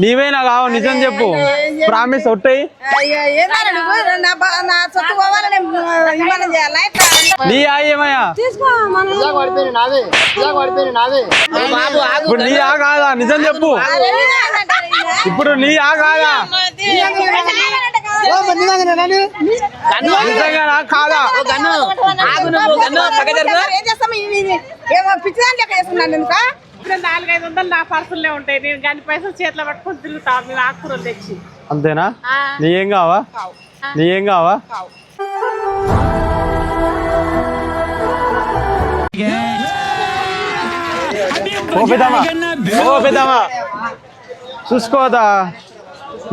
నీవేనా కావు నిజం చెప్పు ప్రామిస్ ఒట్టయి నీ ఏమయ్యా ఇప్పుడు నీ కాదా నిజం చెప్పు ఇప్పుడు నీ కాదా నిజంగా కాదా ఇప్పుడు 400-500 నా పర్సులే ఉంటాయి. నేను గని పైసలు చేతిలో పట్టుకొని తిరుగుతా. మేము ఆకుకూరలు తెచ్చి అంతేనా? నీ ఏం కావా? నీ ఏం కావా? ఓ పెద్దమ్మా చూసుకోదా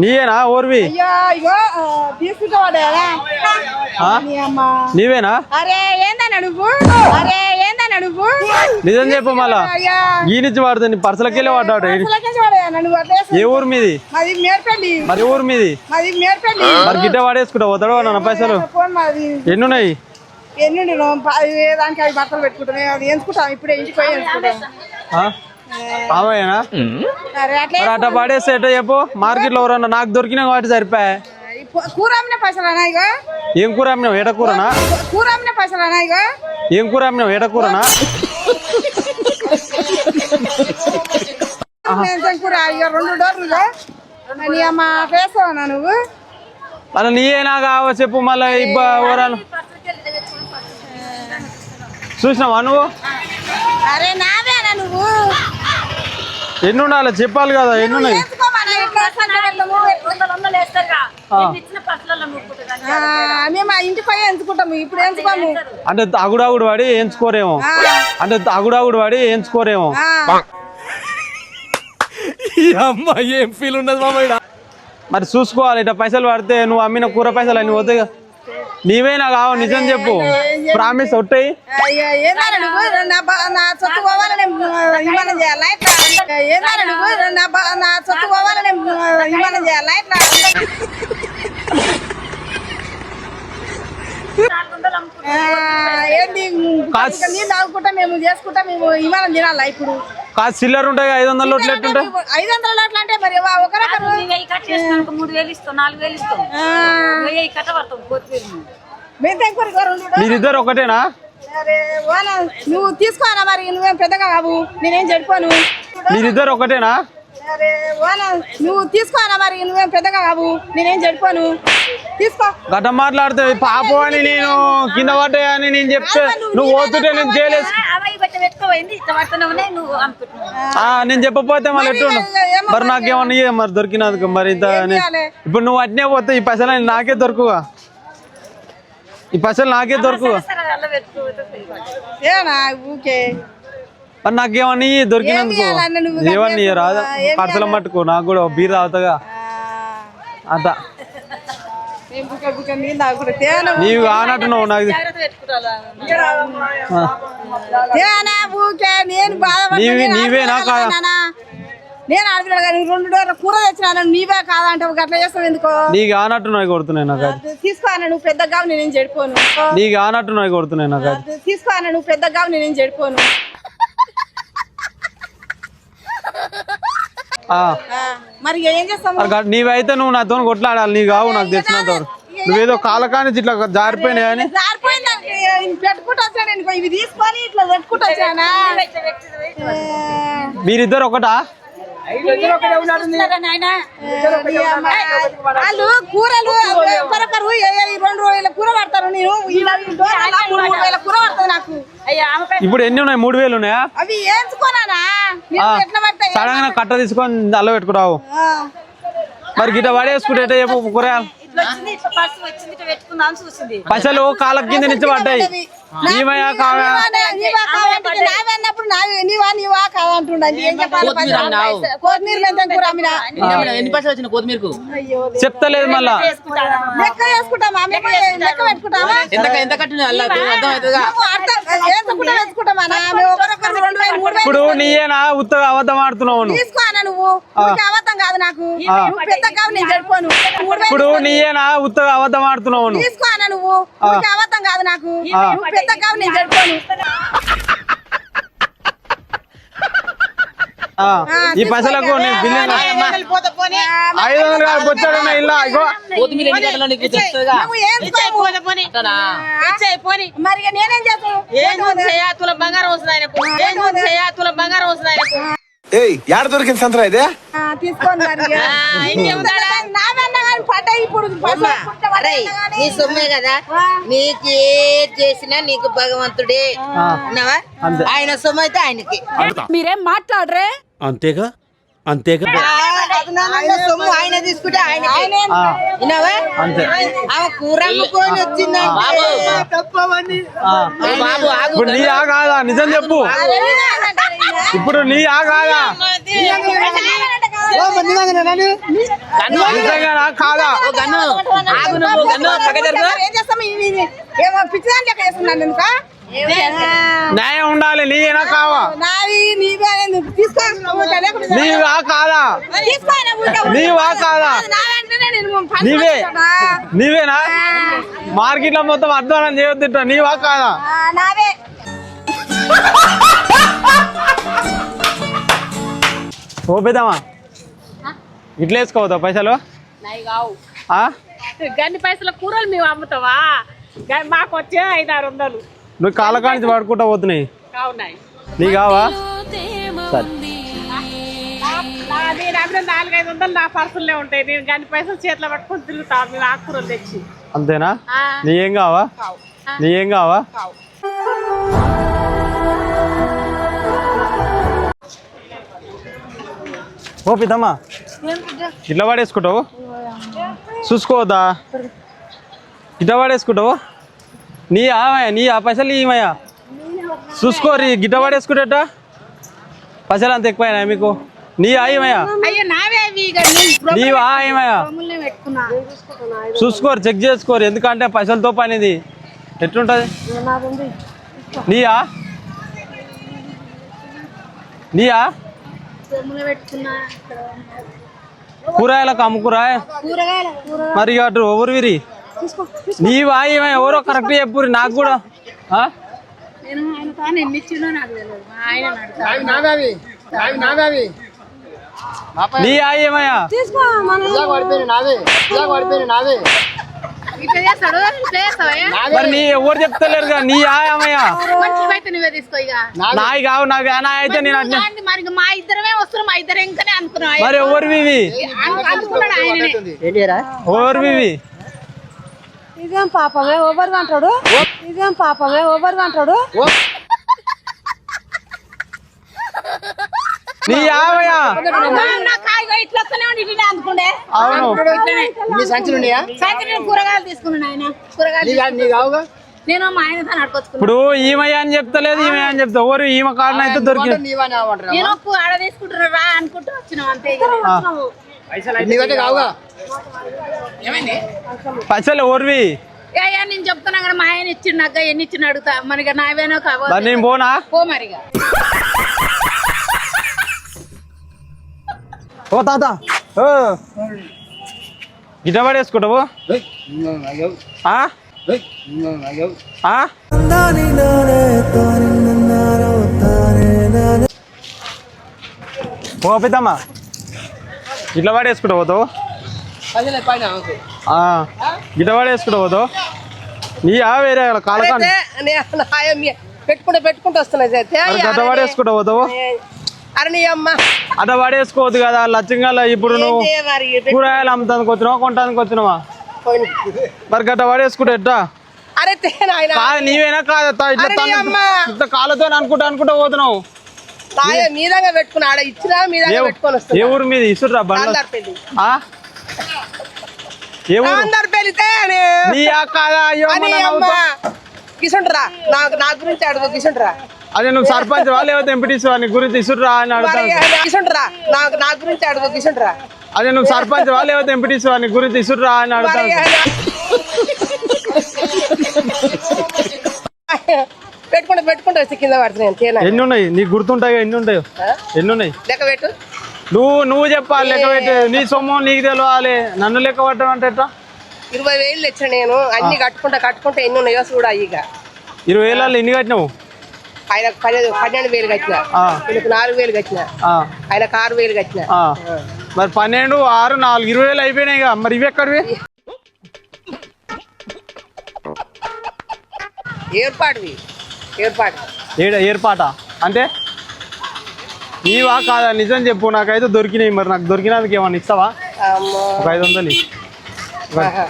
నీయేనా ఓర్వి నీవేనా? నిజం చెప్పు మళ్ళా ఈ నుంచి వాడుతా నీ పర్సలకి వెళ్ళి వాడాడు. ఏ ఊరు మీది? మరి ఊరు మీది? మరి గిట్ట వాడేసుకుంటా పోతాడు నన్న పైసలు ఎన్నున్నాయి? అవయ్యనా మరి అట్లా పడేస్తే ఎట్టో చెప్పు మార్కెట్ లో ఎవరన్నా నాకు దొరికినా కాబట్టి సరిపోయా. ఏం కూర అమ్మినావు? ఏట కూరనా? ఏం కూర అమ్మినావు? ఏట కూరనా? నువ్వు మళ్ళీ నీయేనా కావా చెప్పు మళ్ళీ ఎవరాను చూసినావా నువ్వు? నువ్వు ఎన్ని ఉండాలి చెప్పాలి కదా ఎన్ని ఉన్నాయి? అంటే అగుడాగుడు వాడి ఎంచుకోరేమో అంటే అగుడాగుడు వాడి ఎంచుకోరేమో అమ్మా ఏం ఫీల్ ఉండదు మామయ్య. మరి చూసుకోవాలి ఇట్లా పైసలు పడితే నువ్వు అమ్మిన కూర పైసలు అన్ని పోతాయి. నీవేనా కావు నిజం చెప్పు ప్రామిస్ ఒట్టయి మేము చేసుకుంటా మేము ఇవాళ తినాలా ఇప్పుడు కాదు చిల్లర ఉంటాయి 500 నోట్లు ఎట్టుంటాయి? 500 నోట్లు అంటే మరి మీరిద్దరు ఒకటేనా? నువ్వు తీసుకోనా మరి నువ్వేం పెద్దగా బాబు నేనేం చెడిపోను. మీరిద్దరు ఒకటేనా? నువ్వు తీసుకోనా మరి నువ్వేం పెద్దగా బాబు నేనేం చెడిపోను. తీసుకో గట్ట మాట్లాడితే పాప అని నేను కింద పడ్డాయని నేను చెప్తే నువ్వు పోతుంటే నేను చేయలేదు. నేను చెప్పపోతే మళ్ళీ ఎట్టుండు మరి నాకేమన్నా మరి దొరికినందుకు మరి ఇంత ఇప్పుడు నువ్వు అట్నే పోతే ఈ పైసలు నాకే దొరుకుగా ఈ పైసలు నాకే దొరుకుగా మరి నాకేమన్నా దొరికినందుకు ఏమన్నా రాదా పర్సల మట్టుకు నాకు కూడా బీర్ తాగుతాగా అంత నీవు కానట్టు నువ్వు నాకు నీవేనా కాదా? నేను ఆడపిల్ల 2 డోర్ల కూర తెచ్చినా నీవే కాదంటే అట్లా చేస్తావు ఎందుకో? నీకు కానట్టు నాకు కొడుతున్నాయి నాకు తీసుకోనా నువ్వు పెద్దగా నేనేం చెడిపోను. నీకు కానట్టు నాకు కొడుతున్నాయి నాకు తీసుకోనా నువ్వు పెద్దగా నేనేం చెడిపోను. మరి ఏం చేస్తావు? నీవైతే నువ్వు నాతో కొట్లాడాలి. నీ కావు నాకు తెచ్చినంత నువ్వేదో కాలకాని ఇట్లా జారిపోయినాయి అని పెట్టుకుంటా ఇవి తీసుకొని ఇట్లా పెట్టుకుంటా. మీరిద్దరు ఒకటా? వాళ్ళు కూరలు 2 రోజుల కూర పడతారు. నేను 3,000 కూర పడతాను నాకు. ఇప్పుడు ఎన్ని ఉన్నాయి? 3,000 ఉన్నాయా? అవి ఏంచుకోనా సడన్ గా కట్ట తీసుకొని అల్ల పెట్టుకురావు. మరి గిట్ట పడేసుకుంటే చెప్పు కూరగాయలు పైసలు కాళ్ళ కింద నుంచి పడ్డాయి. నీవయా కావా? చెప్తలేదు మళ్ళా ఇప్పుడు నీయేనా ఉత్తగా అబద్ధం ఆడుతున్నావు ఇప్పుడు నీయేనా ఉత్తగా అబద్ధం ఆడుతున్నావు నువ్వు అబద్ధం కాదు నాకు పెద్ద కావు నేను చెడిపోను. ఈ పైసలకు నేను బిల్లు 500 కాదు వచ్చాడు ఇల్లా ఇగో మరి నేనేం చేస్తాను బంగారం వస్తుంది ఏయ్ యాడ దొరికింది సంతరా ఇదే తీసుకోండి పడ్డాయి ఇప్పుడు నీ సొమ్మే కదా నీకు ఏది చేసినా నీకు భగవంతుడే అన్నావా ఆయన సొమ్ము అయితే ఆయనకి మీరేం మాట్లాడరే అంతేగా అంతేగా ఆయన సొమ్ము ఆయన తీసుకుంటే ఆయన విన్నావా అంతే ఆమె కూర అమ్ముకొని వచ్చిందంటే ఇప్పుడు నీ ఆ కాదా నిజం చెప్పు ఇప్పుడు నీ ఆ కాదా నిజంగా కాదా ఏం చేస్తాం ఏమో పిచ్చిదాన్ని లెక్క చేస్తున్నాను ఎందుక న్యాయం ఉండాలి నీవేనా కావా నాది నీవే నీవా కాదా నీవా కాదా నీవే నీవేనా మార్కెట్ లో మొత్తం అధ్వానం చేయొద్దు నీవా కాదా నావే ఓ పెద్దమ్మా ఇట్లా వేసుకోవద్దా పైసలు గన్ని పైసల కూరలు మేము అమ్ముతావా మాకు వచ్చే 500-600 నువ్వు కాలకానికి పడుకుంటా పోతున్నాయి కావున్నాయి నీ కావా సరే నేను అమ్మిన 400-500 నా పర్సులే ఉంటాయి నేను గన్ని పైసలు చేతిలో పట్టుకొని తిరుగుతా మేము ఆకుకూరలు తెచ్చి అంతేనా నీ ఏం కావా నీ ఏం కావా ఓ పితమ్మా ఇట్లా పడేసుకుంటావు చూసుకోవద్దా ఇట్లా పడేసుకుంటావు నీ ఆ పైసలు ఇవయ్యా చూసుకోరి గిట్ట పడేసుకుంటా పైసలు అంత ఎక్కువైనా మీకు నీ ఏమయ్యా నీవా ఏమయ్యా చూసుకోరు చెక్ చేసుకోరు ఎందుకంటే పైసలతో పనిది ఎట్లుంటది నీయా నీయా కూరగాయలకు అమ్ముకురా మరి అటు ఎవరు విరి నీవా ఏమయ్యా ఎవరో కరెక్ట్ చెప్పురి నాకు కూడా నీ ఏమయ్యా మరి నీ ఎవరు చెప్తలేరు కదా నీ ఏమయ్యా నాయి కావు నాకు నా అయితే నేను మా ఇద్దరమే వస్తున్నాం మా ఇద్దరు ఇంకనే అనుకున్నాం మరి ఎవరు ఇవి ఎవరు ఇవి ఇదేం పాపమే ఓవర్ అంటాడు ఇదేం పాపమే ఓవర్ అంటాడు నీ యావయ్యా అనుకుండే అవును కూరగాయలు తీసుకున్నాను ఆయన కూరగాయలు నేను మా ఆయన నడుకొచ్చుకున్నాను ఇప్పుడు ఈమె అని చెప్తలేదు ఈమె అని చెప్తా ఎవరు ఈమె కారణం అయితే దొరికింది నేను ఆడ తీసుకుంటున్నా అనుకుంటూ వచ్చినాం అంతే పైసలు ఎవరివి నేను చెప్తున్నా కదా మా ఆయన ఇచ్చిండు నాకు ఎన్ని ఇచ్చిన అడుగుతా మరి నావేనో మరి నేను పోనా పో మరిగా ఓ తాత గిట్ట పడేసుకుంటావు ఓ పెద్దమ్మా గిట్ల పడేసుకుంటా పోతావు గిట్ట పడేసుకుంటా పోతావు నీ వేరే కాలకాండ పెట్టుకుంటూ వస్తున్నాయి గట్ట పడేసుకుంటా పోతావు అరే నీ అమ్మ అట్ట పడేసుకోవద్దు కదా లచ్చంగా ఇప్పుడు నువ్వు కూరగాయలు అమ్ముతానికి వచ్చినావా కొంటానికి వచ్చినావా మరి గట్ట పడేసుకుంటా ఎట్టా అరే కాదు నీవేనా కాదా ఇట్లా కాళ్ళతో అనుకుంటా పోతున్నావు మీదంగా పెట్టుకున్నా ఆడ ఇచ్చినా మీదంగా పెట్టుకొని వస్తా ఏ ఊరు మీద ఇసురా బండ్ల ఏ ఊరు పెళ్లితే నీ కాదా కిసుంటరా నా గురించి అడుగు కిసుంటరా అదే నువ్వు సర్పంచ్ లేకపోతే ఎంపీటీసీ నీ గురించి ఇసురా అని అడుగుతాను కిసుంటరా నా గురించి అడుగు కిసుంటరా అదే నువ్వు సర్పంచ్ లేకపోతే ఎంపీటీసీ నీ గురించి ఇసురా అని అడుగుతాను పెట్టుకుంటా కింద పడుతున్నాయి ఎన్ని ఉన్నాయి నీకు గుర్తుంటాయి ఎన్ని ఉంటాయో ఎన్ని ఉన్నాయి లెక్క పెట్టు నువ్వు చెప్పాలి లెక్క పెట్టి నీ సొమ్ము నీకు తెలియాలి నన్ను లెక్క పట్టమంటే ఎట్లా 20,000 తెచ్చా నేను అన్ని కట్టుకుంటా ఎన్ని ఉన్నాయో చూడ ఇక 20,000 ఎన్ని కట్టినావు ఆయనకు 12,000 కట్టిన, ఆ. వీళ్ళకి 4,000 కట్టిన, ఆ, ఆయనకు 6,000 కట్టిన. ఆ. మరి 12, 6, 4, 20,000 అయిపోయినాయి కదా. మరి ఇవి ఎక్కడివి? ఏర్పాటువి ఏర్పాటు ఏర్పాట అంటే నీవా కాదా? నిజం చెప్పు, నాకైతే దొరికినాయి. మరి నాకు దొరికినందుకు ఏమన్నా ఇస్తావా? అమ్మో. ఒక 500 ఇయ్యి. ఆహా.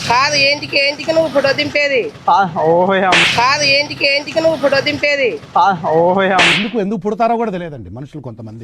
కాదు ఏంటికి నువ్వు ఫోటో దింపేది? ఓహోయమ్మ. కాదు ఏంటికి నువ్వు ఫోటో దింపేది? ఓహోయమ్మ. ఎందుకు పుడతారో కూడా తెలియదండి మనుషులు కొంతమంది.